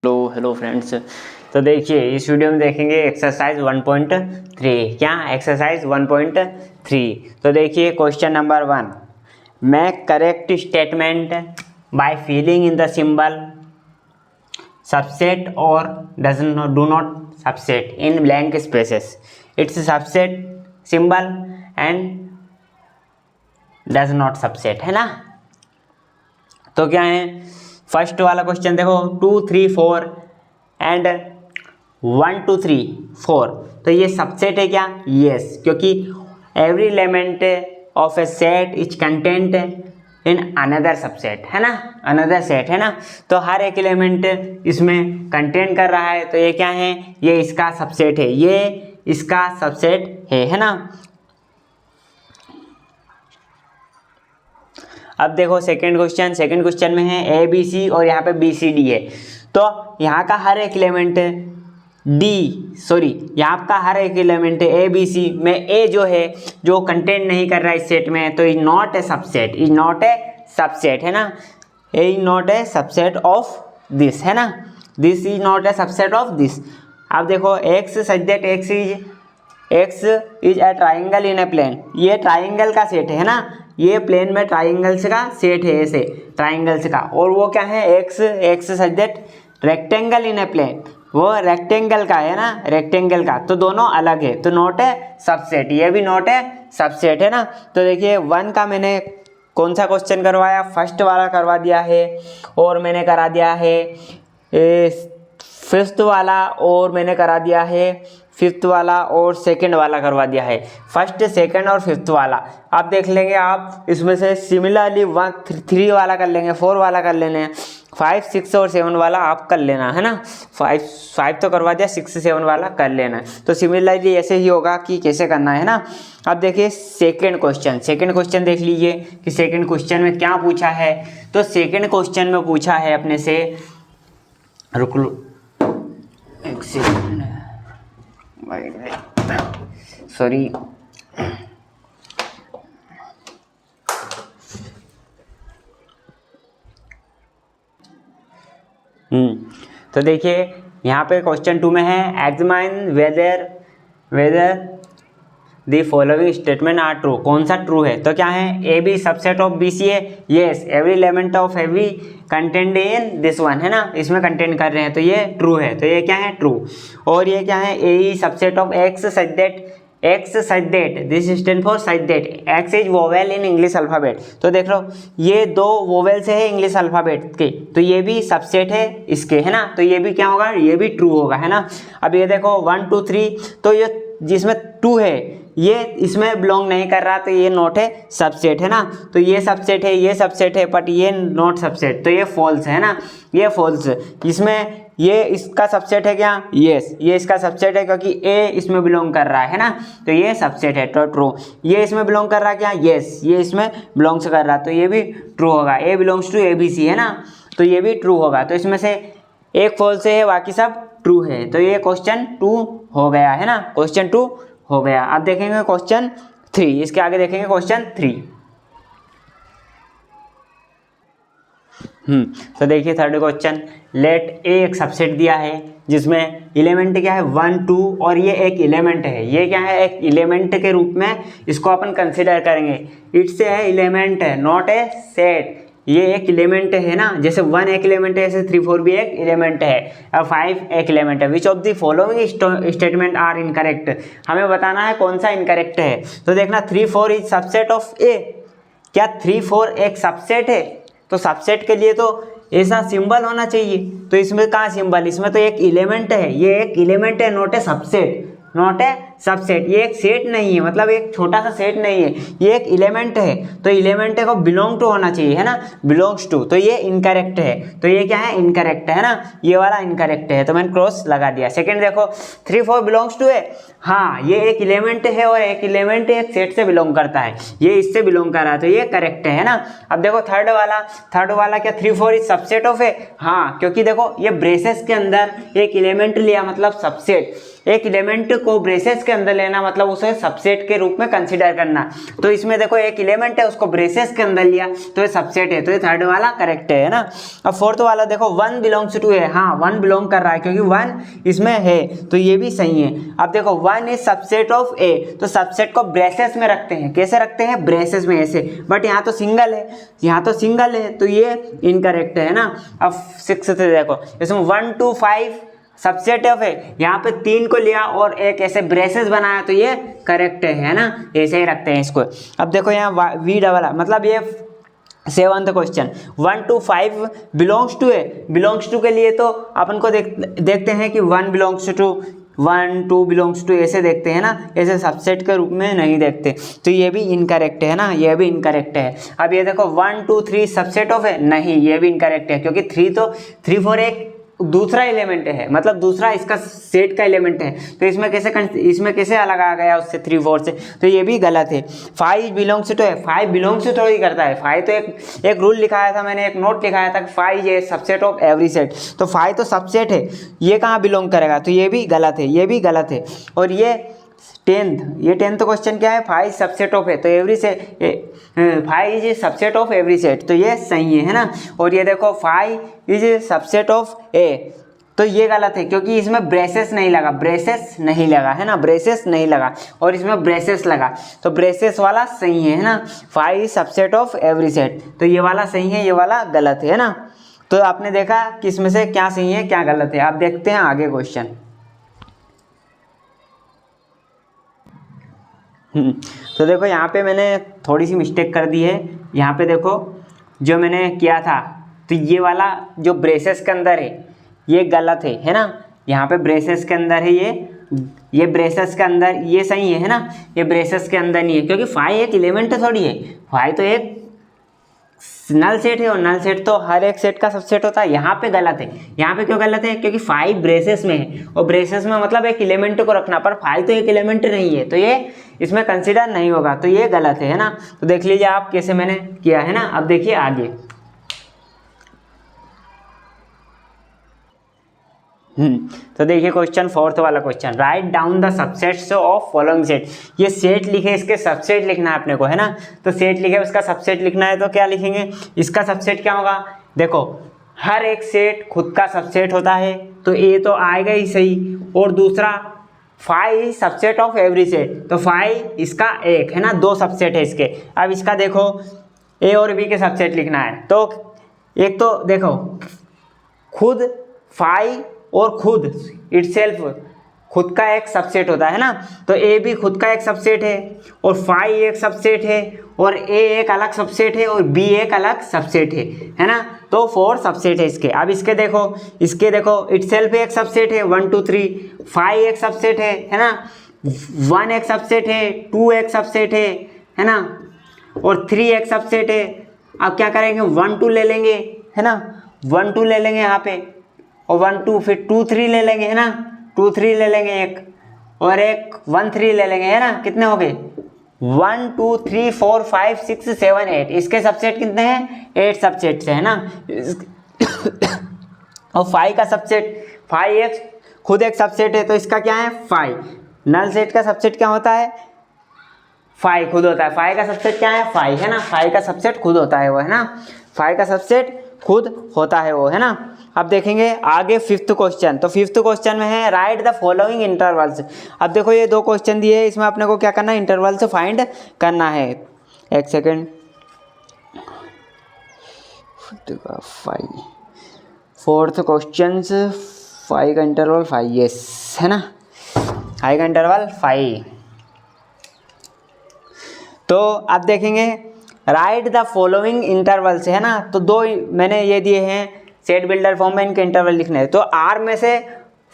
Hello friends. तो देखिए इस वीडियो में देखेंगे एक्सरसाइज 1.3। क्या एक्सरसाइज 1.3। तो देखिए question number 1, make correct statement by filling in the symbol subset और do not subset in blank spaces. It's subset symbol and does not subset, है ना। तो क्या है फर्स्ट वाला क्वेश्चन देखो 2 3 4 एंड 1 2 3 4। तो ये सबसेट है क्या? यस, क्योंकि every element of A set is content in another subset, है ना, अनदर सेट, है ना। तो हर एक एलिमेंट इसमें कंटेंट कर रहा है, तो ये क्या है? ये इसका सबसेट है, ये इसका सबसेट है ना। अब देखो सेकंड क्वेश्चन में है ए बी सी और यहाँ पे बी सी डी है। तो यहाँ का हर एक एलिमेंट यहाँ का हर एक एलिमेंट ए बी सी में ए जो है जो कंटेंट नहीं कर रहा है इस सेट में, तो इज नॉट ए सबसेट, है ना। A is not a subset of this, है ना। This is not a subset of this. अब देखो X such that X is a triangle in a plane. ये ट्राइंगल का सेट है ना, ये प्लेन में ट्राइंगल्स का सेट है, ऐसे ट्राइंगल्स का। और वो क्या है? X such that rectangle in a plane, वो रेक्टेंगल का है ना, रेक्टेंगल का। तो दोनों अलग है, तो नॉट है सबसेट, ये भी नॉट है सबसेट, है ना। तो देखिए 1 का मैंने कौन सा क्वेश्चन करवाया? फर्स्ट वाला करवा दिया है, और मैंने करा दिया है फिफ्थ वाला, और मैंने करा दिया है फिफ्थ वाला, और सेकंड वाला करवा दिया है। फर्स्ट, सेकंड और फिफ्थ वाला आप देख लेंगे। आप इसमें से सिमिलरली 1 3 वाला कर लेंगे, 4 वाला कर लेने, 5 6 और 7 वाला आप कर लेना, है ना। 5 तो करवा दिया, 6 7 वाला कर लेना। तो सिमिलरली ऐसे ही होगा कि कैसे करना है ना। अब देखिए सेकंड क्वेश्चन देख लीजिए कि सेकंड क्वेश्चन में क्या पूछा है। तो सेकंड क्वेश्चन में पूछा है अपने से, रुक लो एक सेकंड, सॉरी। तो देखिए यहाँ पे क्वेश्चन 2 में है examine whether the following statement are true. कौन सा ट्रू है? तो क्या है? A B subset of B C है, yes. Every element of every content in this one, है ना, इसमें कंटेंट कर रहे हैं, तो ये ट्रू है। तो ये क्या है? ट्रू। और ये क्या है? A subset of X such that this stand for such that X is vowel in English alphabet. तो देख लो ये 2 वोवेल से है इंग्लिश अल्फाबेट के, तो ये भी सबसेट है इसके, है ना। तो ये भी क्या होगा? ये भी ट्रू होगा, है ना। अब ये देखो 1 2 3, तो ये जिसमें 2 है ये इसमें बिलोंग नहीं कर रहा, तो ये नॉट है सबसेट, है ना। तो ये सबसेट है, ये सबसेट है, बट ये नॉट सबसेट, तो ये फॉल्स है ना, ये फॉल्स। इसमें ये इसका सबसेट है क्या? यस, ये इसका सबसेट है, क्योंकि ए इसमें बिलोंग कर रहा है ना, तो ये सबसेट है, तो ट्रू। ये इसमें बिलोंग कर रहा है क्या? यस, ये इसमें बिलोंग्स कर रहा है, तो ये भी ट्रू होगा। A belongs to A B C, है ना, तो ये भी ट्रू होगा। तो इसमें से एक फॉल्स है, बाकी सब ट्रू है। तो ये क्वेश्चन 2 हो गया, है ना, क्वेश्चन 2 हो गया। अब देखेंगे क्वेश्चन 3, इसके आगे देखेंगे क्वेश्चन 3। तो देखिए थर्ड क्वेश्चन, लेट ए एक सबसेट दिया है जिसमें एलिमेंट क्या है? 1 2, और ये एक एलिमेंट है। ये क्या है? एक एलिमेंट के रूप में इसको अपन कंसिडर करेंगे। इट्स ए एलिमेंट है, नॉट ए सेट। ये एक एलिमेंट है ना, जैसे 1 एक एलिमेंट है, जैसे 3 4 भी एक एलिमेंट है, और 5 एक एलिमेंट है। Which of the following statement are incorrect? हमें बताना है कौन सा इनकरेक्ट है। तो देखना 3 4 इज सबसेट ऑफ ए। क्या 3 4 एक सबसेट है? तो सबसेट के लिए तो ऐसा सिंबल होना चाहिए, तो इसमें कहाँ सिंबल? इसमें तो एक एलिमेंट है, ये एक एलिमेंट है, not a subset, not a subset. ये एक सेट नहीं है, मतलब एक छोटा सा सेट नहीं है, ये एक एलिमेंट है, तो एलिमेंट को बिलोंग टू होना चाहिए, है ना, बिलोंग्स टू। तो ये इनकरेक्ट है, तो ये क्या है? इनकरेक्ट है ना, ये वाला इनकरेक्ट है, तो मैंने क्रॉस लगा दिया। सेकंड देखो 3 4 बिलोंग्स टू है, हाँ, ये एक एलिमेंट है, और एक एलिमेंट एक सेट से बिलोंग करता है, ये इससे बिलोंग कर रहा है, तो ये करेक्ट है ना। अब देखो थर्ड वाला क्या 3 4 इज सबसेट ऑफ है? हाँ, क्योंकि देखो ये ब्रेसेस के अंदर एक एलिमेंट लिया, मतलब सबसेट। एक एलिमेंट को ब्रेसेस के के अंदर लेना मतलब उसे सबसेट के रूप में कंसीडर करना। तो इसमें देखो एक एलिमेंट है उसको ब्रेसेस के अंदर लिया तो ये सबसेट है, तो ये थर्ड वाला करेक्ट है ना। अब फोर्थ वाला देखो 1 बिलोंग्स टू है, हाँ 1 बिलोंग कर रहा है क्योंकि 1 इसमें है तो ये भी सही है। अब देखो 1 इज सबसेट ऑफ ए, तो सबसेट को ब्रेसेस में रखते हैं, कैसे रखते हैं ब्रेसेस में ऐसे, बट यहाँ तो सिंगल है, यहाँ तो सिंगल है तो ये इनकरेक्ट है ना। अब 6 से देखो इसमें 1 2 5 सबसेट ऑफ है, यहाँ पे 3 को लिया और एक ऐसे ब्रेसेस बनाया तो ये करेक्ट है ना, ऐसे ही रखते हैं इसको। अब देखो यहाँ वी डबल मतलब ये 7th क्वेश्चन 1 2 5 बिलोंग्स टू है, बिलोंग्स टू के लिए तो अपन को देखते हैं कि 1 बिलोंग्स टू 1 2 बिलोंग्स टू ऐसे देखते हैं ना, ऐसे सबसेट के रूप में नहीं देखते, तो ये भी इनकरेक्ट है ना, ये भी इनकरेक्ट है। अब ये देखो 1 2 3 सबसेट ऑफ है, नहीं ये भी इनकरेक्ट है क्योंकि 3 4 एक दूसरा एलिमेंट है, मतलब दूसरा इसका सेट का एलिमेंट है, तो इसमें कैसे अलग आ गया उससे 3 4 से, तो ये भी गलत है। 5 बिलोंग्स टू है, 5 बिलोंग्स टू थोड़ी करता है, 5 तो एक रूल लिखाया था मैंने, एक नोट लिखाया था कि 5 ये सबसेट ऑफ एवरी सेट, तो 5 तो सबसेट है, ये कहाँ बिलोंग करेगा, तो ये भी गलत है, ये भी गलत है। और ये 10th क्वेश्चन क्या है 5 सबसेट ऑफ है, तो एवरी से 5 is subset of every set, तो ये सही है ना। और ये देखो 5 इज सबसेट ऑफ ए, तो ये गलत है क्योंकि इसमें ब्रेसेस नहीं लगा, ब्रेसेस नहीं लगा है ना, ब्रेसेस नहीं लगा और इसमें ब्रेसेस लगा, तो ब्रेसेस वाला सही है ना। 5 is subset of every set, तो ये वाला सही है, ये वाला गलत है ना। तो आपने देखा कि इसमें से क्या सही है क्या गलत है। आप देखते हैं आगे क्वेश्चन। तो देखो यहाँ पे मैंने थोड़ी सी मिस्टेक कर दी है, यहाँ पे देखो जो मैंने किया था, तो ये वाला जो ब्रेसेस के अंदर है ये गलत है ना, यहाँ पे ब्रेसेस के अंदर है ये ब्रेसेस के अंदर ये सही है ना, ये ब्रेसेस के अंदर नहीं है क्योंकि 5 एक एलिमेंट थोड़ी है, 5 तो एक नल सेट है और नल सेट तो हर एक सेट का सबसेट होता है। यहाँ पे गलत है, यहाँ पे क्यों गलत है क्योंकि 5 ब्रेसेस में है और ब्रेसेस में मतलब एक एलिमेंट को रखना, पर 5 तो एक एलिमेंट नहीं है तो ये इसमें कंसीडर नहीं होगा, तो ये गलत है ना। तो देख लीजिए आप कैसे मैंने किया है ना। अब देखिए आगे तो देखिए क्वेश्चन 4th वाला question, write down the subsets of following set. ये सेट लिखे, इसके सबसेट लिखना है अपने को है ना, तो सेट लिखे उसका सबसेट लिखना है तो क्या लिखेंगे, इसका सबसेट क्या होगा, देखो हर एक सेट खुद का सबसेट होता है तो ए तो आएगा ही सही, और दूसरा 5 सबसेट ऑफ एवरी सेट, तो 5 इसका एक है ना, 2 सबसेट है इसके। अब इसका देखो ए और बी के सबसेट लिखना है, तो एक तो देखो खुद 5 और खुद इटसेल्फ खुद का एक सबसेट होता है ना, तो ए भी खुद का एक सबसेट है और 5 एक सबसेट है और ए एक अलग सबसेट है और बी एक अलग सबसेट है ना, तो 4 सबसेट है इसके। अब इसके देखो इटसेल्फ एक सबसेट है 1 2 3, 5 एक सबसेट है ना, 1 एक सबसेट है, 2 एक सबसेट है ना, और 3 एक सबसेट है। अब क्या करेंगे 1 2 ले लेंगे है ना, 1 2 ले लेंगे यहाँ पे और 1 2 फिर 2 3 ले लेंगे है ना, 2 3 ले लेंगे एक और एक 1 3 ले लेंगे है ना, कितने हो गए 1 2 3 4 5 6 7 8, इसके सबसेट कितने हैं 8 सबसेट है ना। और 5 का सबसेट 5 एक खुद एक सबसेट है तो इसका क्या है 5, नल सेट का सबसेट क्या होता है 5 खुद होता है, 5 का सबसेट क्या है 5 है ना, 5 का सबसेट खुद होता है वो है ना, 5 का सबसेट खुद होता है वो है ना। अब देखेंगे आगे 5th क्वेश्चन, तो 5th क्वेश्चन में है राइट द फॉलोइंग इंटरवल्स। अब देखो ये 2 क्वेश्चन दिए है, इसमें अपने को क्या करना है इंटरवल्स फाइंड करना है। एक सेकेंड 4th क्वेश्चन 5 का इंटरवल 5 यस है ना, 5 का इंटरवल 5। तो अब देखेंगे राइट द फॉलोइंग इंटरवल्स है ना, तो 2 मैंने ये दिए हैं सेट बिल्डर फॉर्म में, इनके इंटरवल लिखने हैं। तो R में से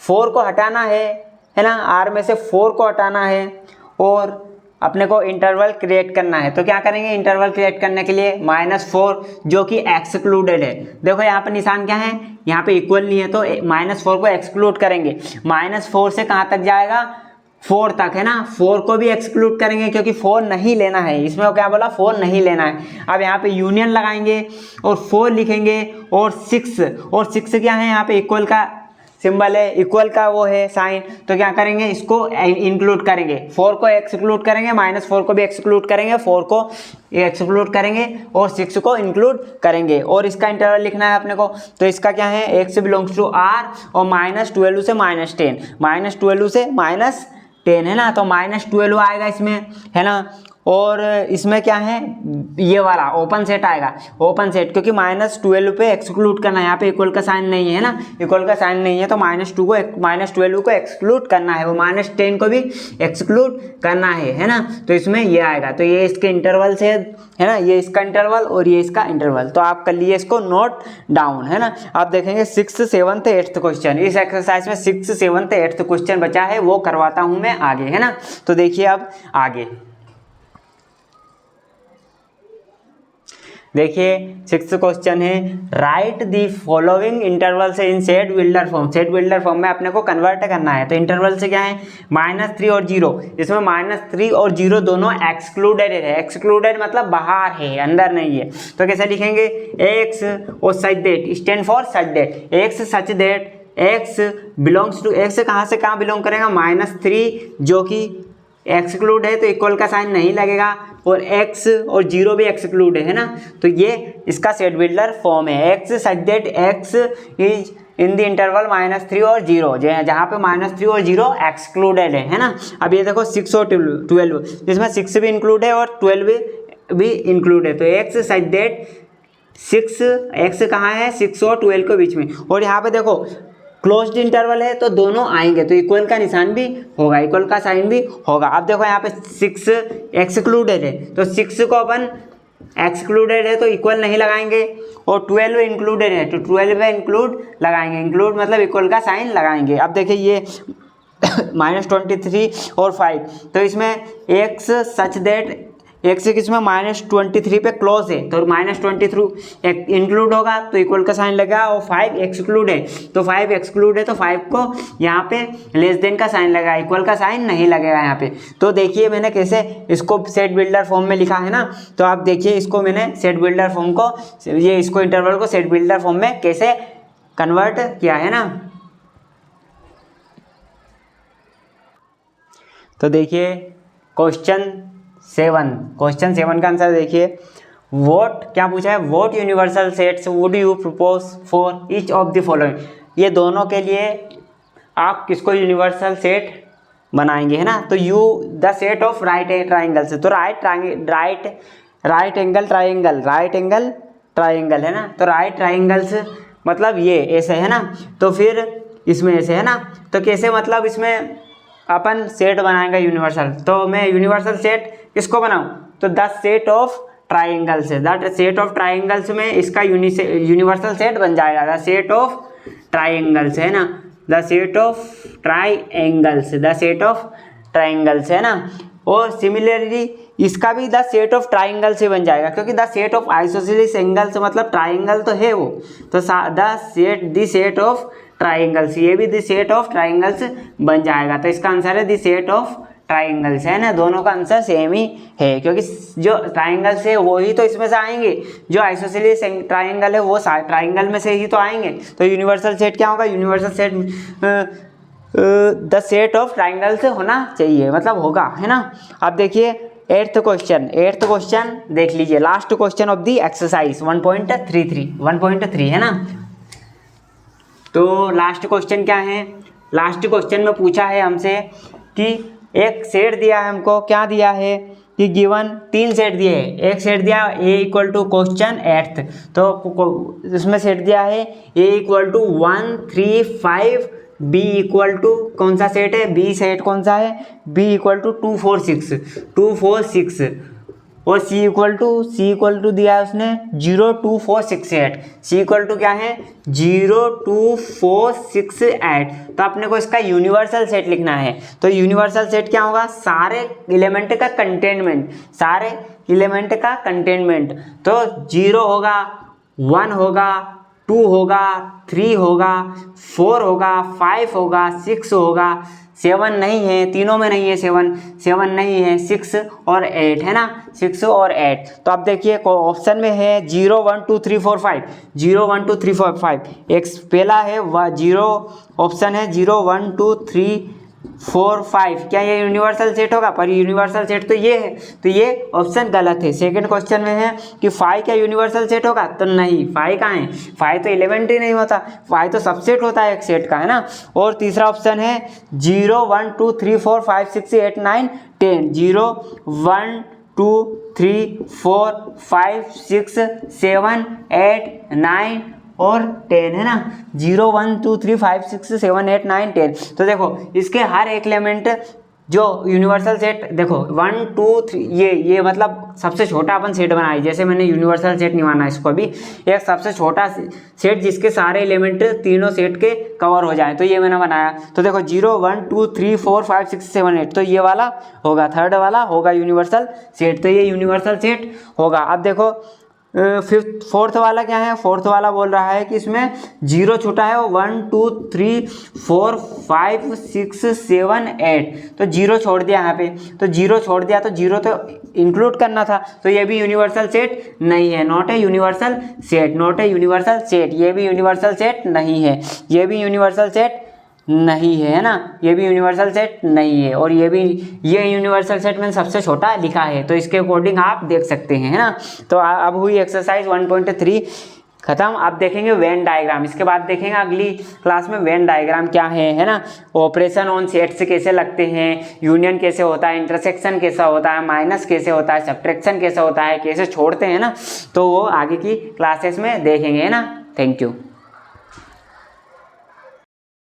4 को हटाना है ना, R में से 4 को हटाना है और अपने को इंटरवल क्रिएट करना है। तो क्या करेंगे इंटरवल क्रिएट करने के लिए -4 जो कि एक्सक्लूडेड है, देखो यहाँ पर निशान क्या है, यहाँ पे इक्वल नहीं है तो -4 को एक्सक्लूड करेंगे। -4 से कहाँ तक जाएगा 4 तक है ना, 4 को भी एक्सक्लूड करेंगे क्योंकि 4 नहीं लेना है, इसमें क्या बोला 4 नहीं लेना है। अब यहाँ पे यूनियन लगाएंगे और 4 लिखेंगे और 6 क्या है यहाँ पे इक्वल का सिंबल है, इक्वल का वो है साइन, तो क्या करेंगे इसको इंक्लूड करेंगे, 4 को एक्सक्लूड करेंगे, -4 को भी एक्सक्लूड करेंगे, 4 को एक्सक्लूड करेंगे और 6 को इंक्लूड करेंगे और इसका इंटरवल लिखना है अपने को। तो इसका क्या है, x बिलोंग्स टू r और -12 से -10, -12 से -10 है ना, तो -12 आएगा इसमें है ना। और इसमें क्या है, ये वाला ओपन सेट आएगा, ओपन सेट, क्योंकि -12 पे एक्सक्लूड करना है, यहाँ पे इक्वल का साइन नहीं है ना, इक्वल का साइन नहीं है, तो -12 को एक्सक्लूड करना है, वो -10 को भी एक्सक्लूड करना है ना। तो इसमें ये आएगा, तो ये इसके इंटरवल से है ना, ये इसका इंटरवल और ये इसका इंटरवल, तो आप कर लिए इसको नोट डाउन है ना। आप देखेंगे 6th 7th 8th क्वेश्चन, इस एक्सरसाइज में 6th 7th 8th क्वेश्चन बचा है, वो करवाता हूँ मैं आगे है ना। तो देखिए अब आगे देखिए 6th क्वेश्चन है, राइट दी फॉलोइंग इंटरवल से इन set builder form, set builder form में अपने को कन्वर्ट करना है। तो इंटरवल से क्या है, -3 और 0, इसमें -3 और 0 दोनों एक्सक्लूडेड है, एक्सक्लूडेड मतलब बाहर है, अंदर नहीं है। तो कैसे लिखेंगे, x और such that stand for such that, x such that x belongs to, x कहाँ से कहाँ बिलोंग करेगा, -3 जो कि एक्सक्लूड है तो इक्वल का साइन नहीं लगेगा, और x और 0 भी एक्सक्लूड है ना, तो ये इसका सेट बिल्डर फॉर्म है। x such that x is in the interval -3 और 0, जहाँ पे -3 और 0 एक्सक्लूडेड है ना। अब ये देखो 6 और 12, जिसमें 6 भी इंक्लूड है और 12 भी इंक्लूड है, तो x सच दैट 6, x कहाँ है, 6 और 12 के बीच में, और यहाँ पे देखो क्लोज्ड इंटरवल है तो दोनों आएंगे, तो इक्वल का निशान भी होगा, इक्वल का साइन भी होगा। अब देखो यहाँ पे 6 एक्सक्लूडेड है, तो 6 को अपन एक्सक्लूडेड है तो इक्वल नहीं लगाएंगे, और 12 इंक्लूडेड है तो 12 में इंक्लूड लगाएंगे, इंक्लूड मतलब इक्वल का साइन लगाएंगे। अब देखिए ये -23 और 5, तो इसमें x सच दैट x किसमें -23 पे क्लोज है, तो -23 इंक्लूड होगा तो इक्वल का साइन लगा, और 5 एक्सक्लूड है, तो 5 एक्सक्लूड है तो 5 को यहाँ पे लेस देन का साइन लगा, इक्वल का साइन नहीं लगेगा यहाँ पे। तो देखिए मैंने कैसे इसको सेट बिल्डर फॉर्म में लिखा है ना, तो आप देखिए इसको मैंने सेट बिल्डर फॉर्म को, ये इसको इंटरवल को सेट बिल्डर फॉर्म में कैसे कन्वर्ट किया है ना। तो देखिए क्वेश्चन 7 का आंसर देखिए, वोट क्या पूछा है, vote universal sets would you propose for each of the following, ये दोनों के लिए आप किसको यूनिवर्सल सेट बनाएंगे है ना। तो you the set of right triangles, तो राइट एंगल ट्राइंगल है ना, तो राइट ट्राइंगल्स मतलब ये ऐसे है ना, तो फिर इसमें ऐसे है ना, तो कैसे मतलब इसमें अपन सेट बनाएंगे यूनिवर्सल, तो मैं यूनिवर्सल सेट किसको बनाऊं, तो द सेट ऑफ ट्राइंगल्स है, द सेट ऑफ ट्राइंगल्स में इसका यूनिवर्सल सेट बन जाएगा, द सेट ऑफ ट्राइंगल्स है ना, द सेट ऑफ ट्राइंगल्स है ना। और सिमिलरली इसका भी द सेट ऑफ ट्राइंगल से बन जाएगा, क्योंकि the set of isosceles angles मतलब ट्राइंगल तो है वो, तो द सेट ऑफ ट्राइंगल्स, ये भी द सेट ऑफ ट्राइंगल्स बन जाएगा। तो इसका आंसर है द सेट ऑफ ट्राइंगल्स है ना, दोनों का आंसर सेम ही है, क्योंकि जो ट्राइंगल्स है वो ही तो इसमें से आएंगे, जो आइसोसेलेस ट्राइंगल है वो ट्राइंगल में से ही तो आएंगे। तो यूनिवर्सल सेट क्या होगा, universal set the set of triangles होना चाहिए, मतलब होगा है ना। अब देखिए 8th क्वेश्चन देख लीजिए, last question of the exercise 1.3 है ना। तो लास्ट क्वेश्चन क्या है, लास्ट क्वेश्चन में पूछा है हमसे कि एक सेट दिया है हमको, क्या दिया है कि गिवन 3 सेट दिए हैं, एक सेट दिया a equal to question 8th, तो इसमें सेट दिया है a equal to 1 3 5, b equal to कौन सा सेट है, b सेट कौन सा है, b इक्वल टू 2 4 6, और c इक्वल टू दिया है उसने 0 2 4 6 8, c इक्वल टू क्या है 0 2 4 6 8। तो अपने को इसका यूनिवर्सल सेट लिखना है, तो यूनिवर्सल सेट क्या होगा, सारे एलिमेंट का कंटेनमेंट, तो 0 होगा, 1 होगा, 2 होगा, 3 होगा, 4 होगा, 5 होगा, 6 होगा, 7 नहीं है, तीनों में नहीं है 7 नहीं है, 6 और 8 है ना, 6 और 8। तो अब देखिए ऑप्शन में है 0 1 2 3 4 5, 0 1 2 3 4 5। एक पहला है 0, ऑप्शन है 0 1 2 3 4 5। क्या ये यूनिवर्सल सेट होगा? पर यूनिवर्सल सेट तो ये है, तो ये ऑप्शन गलत है। सेकंड क्वेश्चन में है कि 5 क्या यूनिवर्सल सेट होगा? तो नहीं, 5 कहाँ है? 5 तो एलिमेंट ही नहीं होता, 5 तो सबसेट होता है एक सेट का, है ना। और तीसरा ऑप्शन है 0 1 2 3 4 5 6 8 9 10, 0 1 2 3 4 5 6 7 8 9 और 10, है ना। 0 1 2 3 5 6 7 8 9 10। तो देखो इसके हर एक एलिमेंट जो यूनिवर्सल सेट, देखो 1 2 3, ये मतलब सबसे छोटा अपन सेट बनाए, जैसे मैंने यूनिवर्सल सेट नहीं माना इसको अभी, एक सबसे छोटा सेट जिसके सारे एलिमेंट तीनों सेट के कवर हो जाए, तो ये मैंने बनाया। तो देखो 0 1 2 3 4 5 6 7 8, तो ये वाला होगा, थर्ड वाला होगा यूनिवर्सल सेट, तो ये यूनिवर्सल सेट होगा। अब देखो फोर्थ वाला क्या है? फोर्थ वाला बोल रहा है कि इसमें 0 छूटा है, 1 2 3 4 5 6 7 8, तो 0 छोड़ दिया यहाँ पे, तो 0 छोड़ दिया, तो 0 तो इंक्लूड करना था, तो ये भी यूनिवर्सल सेट नहीं है, not a universal set, not a universal set. ये भी यूनिवर्सल सेट नहीं है, ये भी यूनिवर्सल सेट नहीं है ना, ये भी यूनिवर्सल सेट नहीं है, और ये यूनिवर्सल सेट में सबसे छोटा लिखा है, तो इसके अकॉर्डिंग आप देख सकते हैं, है ना। तो अब हुई एक्सरसाइज 1.3 खत्म। अब देखेंगे वेन डायग्राम, इसके बाद देखेंगे अगली क्लास में वेन डायग्राम क्या है ना, ऑपरेशन ऑन सेट्स कैसे लगते हैं, यूनियन कैसे होता है, इंटरसेक्शन कैसा होता है, माइनस कैसे होता है, सब्ट्रैक्शन कैसे होता है, कैसे छोड़ते हैं ना, तो वो आगे की क्लासेस में देखेंगे, है ना। Thank you.